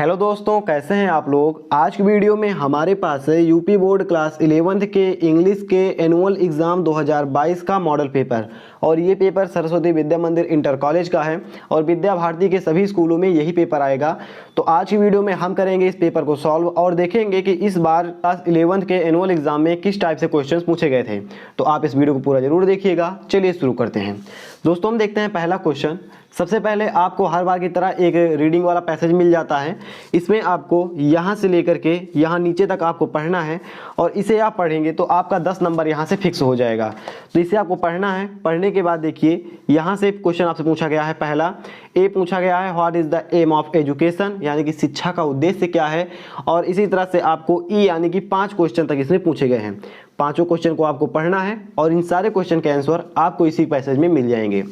Hello दोस्तों, कैसे हैं आप लोग। आज की वीडियो में हमारे पास है यूपी बोर्ड क्लास 11th के इंग्लिश के एनुअल एग्ज़ाम 2022 का मॉडल पेपर। और ये पेपर सरस्वती विद्या मंदिर इंटर कॉलेज का है और विद्या भारती के सभी स्कूलों में यही पेपर आएगा। तो आज की वीडियो में हम करेंगे इस पेपर को सॉल्व और देखेंगे कि इस बार क्लास 11th के एनुअल एग्ज़ाम में किस टाइप से क्वेश्चन पूछे गए थे। तो आप इस वीडियो को पूरा जरूर देखिएगा। चलिए शुरू करते हैं। दोस्तों, हम देखते हैं पहला क्वेश्चन। सबसे पहले आपको हर बार की तरह एक रीडिंग वाला पैसेज मिल जाता है। इसमें आपको यहाँ से लेकर के यहाँ नीचे तक आपको पढ़ना है और इसे आप पढ़ेंगे तो आपका 10 नंबर यहाँ से फिक्स हो जाएगा। तो इसे आपको पढ़ना है। पढ़ने के बाद देखिए यहाँ से क्वेश्चन आपसे पूछा गया है। पहला ए पूछा गया है, what is the aim of education, यानी कि शिक्षा का उद्देश्य क्या है। और इसी तरह से आपको ई यानी कि 5 क्वेश्चन तक इसमें पूछे गए हैं। पांचों क्वेश्चन को आपको पढ़ना है और इन सारे क्वेश्चन के आंसर आपको इसी पैसेज में मिल जाएंगे।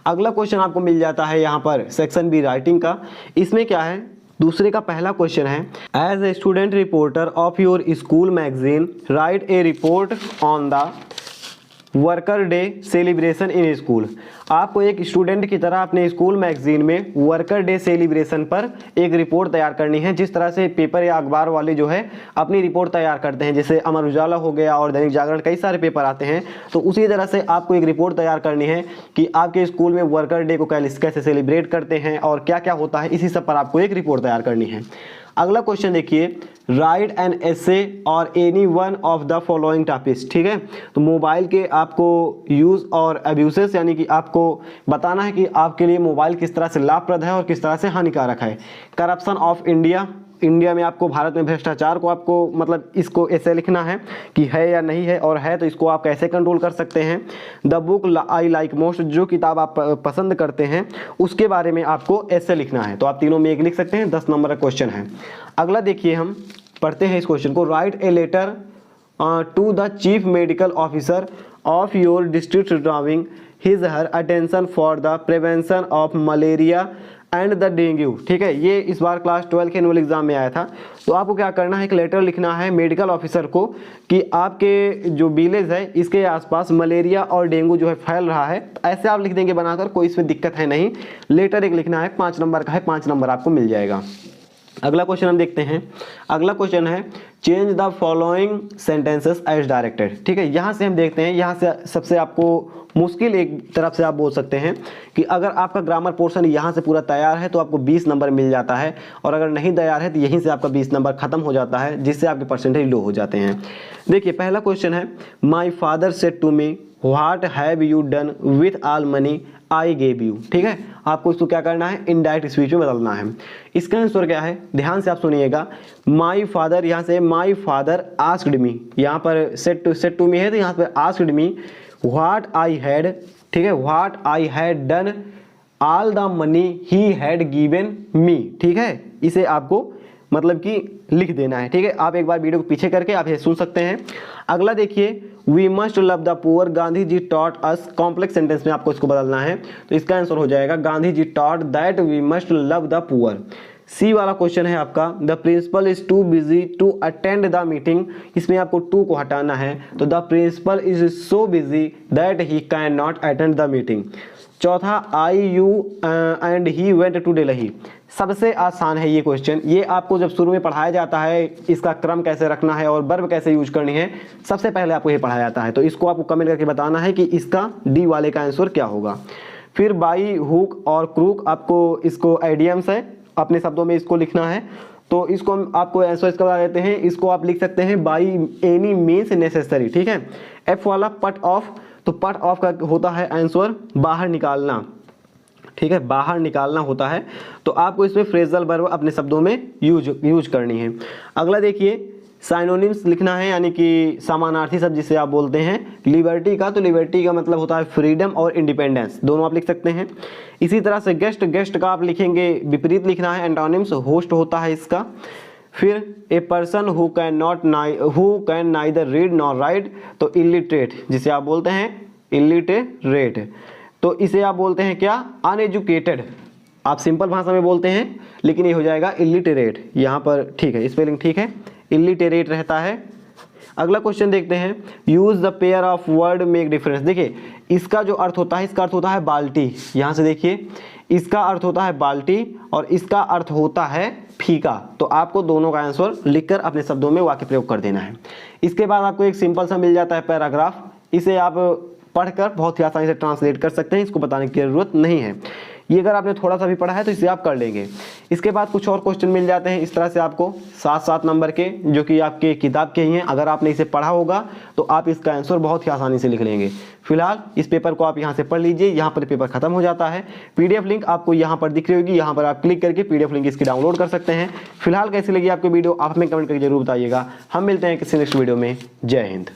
अगला क्वेश्चन आपको मिल जाता है यहाँ पर सेक्शन बी राइटिंग का। इसमें क्या है, दूसरे का पहला क्वेश्चन है, as a student reporter of your school magazine write a report on the worker day celebration in school. आपको एक स्टूडेंट की तरह अपने स्कूल मैगजीन में वर्कर डे सेलिब्रेशन पर एक रिपोर्ट तैयार करनी है। जिस तरह से पेपर या अखबार वाले जो है अपनी रिपोर्ट तैयार करते हैं, जैसे अमर उजाला हो गया और दैनिक जागरण, कई सारे पेपर आते हैं, तो उसी तरह से आपको एक रिपोर्ट तैयार करनी है कि आपके स्कूल में वर्कर डे को कैसे सेलिब्रेट करते हैं और क्या क्या होता है। इसी सब पर आपको एक रिपोर्ट तैयार करनी है। अगला क्वेश्चन देखिए, राइट एन एसे और any one of the following topics. ठीक है, तो मोबाइल के आपको यूज़ और अब्यूसेस, यानी कि आपको बताना है कि आपके लिए मोबाइल किस तरह से लाभप्रद है और किस तरह से हानिकारक है। करप्शन ऑफ इंडिया, इंडिया में आपको भारत में भ्रष्टाचार को आपको मतलब इसको ऐसे लिखना है कि है या नहीं है, और है तो इसको आप कैसे कंट्रोल कर सकते हैं। The book I like most, जो किताब आप पसंद करते हैं उसके बारे में आपको ऐसे लिखना है। तो आप तीनों में एक लिख सकते हैं। 10 नंबर का क्वेश्चन है। अगला देखिए, हम पढ़ते हैं इस क्वेश्चन को। Write a letter to the chief medical officer of your district drawing his her attention for the prevention of malaria and the dengue. ठीक है, ये इस बार क्लास 12 के एनुअल एग्जाम में आया था। तो आपको क्या करना है, एक लेटर लिखना है मेडिकल ऑफिसर को कि आपके जो विलेज है इसके आसपास मलेरिया और डेंगू जो है फैल रहा है। ऐसे आप लिख देंगे बनाकर, कोई इसमें दिक्कत है नहीं। लेटर एक लिखना है, 5 नंबर का है, 5 नंबर आपको मिल जाएगा। अगला क्वेश्चन हम देखते हैं। अगला क्वेश्चन है, change the following sentences as directed. ठीक है, यहाँ से हम देखते हैं, यहाँ से सबसे आपको मुश्किल एक तरफ से आप बोल सकते हैं कि अगर आपका ग्रामर पोर्शन यहाँ से पूरा तैयार है तो आपको 20 नंबर मिल जाता है, और अगर नहीं तैयार है तो यहीं से आपका 20 नंबर खत्म हो जाता है, जिससे आपके परसेंटेज लो हो जाते हैं। देखिए, पहला क्वेश्चन है, my father said to me what have you done with all money I gave you. ठीक है, आपको इसको क्या करना है, इनडायरेक्ट स्पीच में बदलना है। इसका आंसर क्या है, ध्यान से आप सुनिएगा। माई फादर, यहाँ से माई फादर आस्क्ड मी, यहाँ पर सेड टू मी है तो यहाँ पर asked me what I had. ठीक है, what I had done all the money he had given me. ठीक है, इसे आपको मतलब कि लिख देना है। ठीक है, आप एक बार वीडियो को पीछे करके आप ये सुन सकते हैं। अगला देखिए, we must love the poor, Gandhi ji taught us. Complex sentence में आपको इसको बदलना है, तो इसका आंसर हो जाएगा Gandhi ji taught that we must love the poor. C वाला क्वेश्चन है आपका, the principal is too busy to attend the meeting. इसमें आपको टू को हटाना है, तो the principal is so busy that he can not attend the meeting. चौथा, I you and he went to Delhi. सबसे आसान है ये क्वेश्चन। ये आपको जब शुरू में पढ़ाया जाता है इसका क्रम कैसे रखना है और वर्ब कैसे यूज करनी है, सबसे पहले आपको ये पढ़ाया जाता है। तो इसको आपको कमेंट करके बताना है कि इसका डी वाले का आंसर क्या होगा। फिर बाई, हुक और क्रूक, आपको इसको आइडियम्स है, अपने शब्दों में इसको लिखना है। तो इसको हम आपको आंसर इसका बता देते हैं। इसको आप लिख सकते हैं बाई एनी मीन्स नेसेसरी। ठीक है, एफ वाला पट ऑफ, तो पट ऑफ का होता है आंसर बाहर निकालना। ठीक है, बाहर निकालना होता है। तो आपको इसमें फ्रेजल वर्ब अपने शब्दों में यूज करनी है। अगला देखिए, साइनोनिम्स लिखना है, यानी कि समानार्थी शब्द जिसे आप बोलते हैं। लिबर्टी का, तो लिबर्टी का मतलब होता है फ्रीडम और इंडिपेंडेंस, दोनों आप लिख सकते हैं। इसी तरह से गेस्ट, गेस्ट का आप लिखेंगे विपरीत लिखना है, एंटोनिम्स होस्ट होता है इसका। फिर a person who can neither read nor right, तो इलिटरेट जिसे आप बोलते हैं इलिटरेट, तो इसे आप बोलते हैं क्या, अनएजुकेटेड। आप सिंपल भाषा में बोलते हैं, लेकिन ये हो जाएगा इलिटरेट यहाँ पर। ठीक है, स्पेलिंग ठीक है, इलिटरेट रहता है, अगला क्वेश्चन देखते हैं, use the pair of word make difference. देखिए इसका जो अर्थ होता है, इसका अर्थ होता है बाल्टी, यहाँ से देखिए इसका अर्थ होता है बाल्टी और इसका अर्थ होता है फीका। तो आपको दोनों का आंसर लिखकर अपने शब्दों में वाक्य प्रयोग कर देना है। इसके बाद आपको एक सिंपल सा मिल जाता है पैराग्राफ, इसे आप पढ़कर बहुत ही आसानी से ट्रांसलेट कर सकते हैं, इसको बताने की जरूरत नहीं है। ये अगर आपने थोड़ा सा भी पढ़ा है तो इसे आप कर लेंगे। इसके बाद कुछ और क्वेश्चन मिल जाते हैं इस तरह से आपको 7-7 नंबर के, जो कि आपके किताब के ही हैं। अगर आपने इसे पढ़ा होगा तो आप इसका आंसर बहुत ही आसानी से लिख लेंगे। फिलहाल इस पेपर को आप यहाँ से पढ़ लीजिए, यहाँ पर पेपर खत्म हो जाता है। पीडीएफ लिंक आपको यहाँ पर दिख रही होगी, यहाँ पर आप क्लिक करके पीडीएफ लिंक इसकी डाउनलोड कर सकते हैं। फिलहाल कैसी लगी आपको वीडियो आप हमें कमेंट करके जरूर बताइएगा। हम मिलते हैं किसी नेक्स्ट वीडियो में। जय हिंद।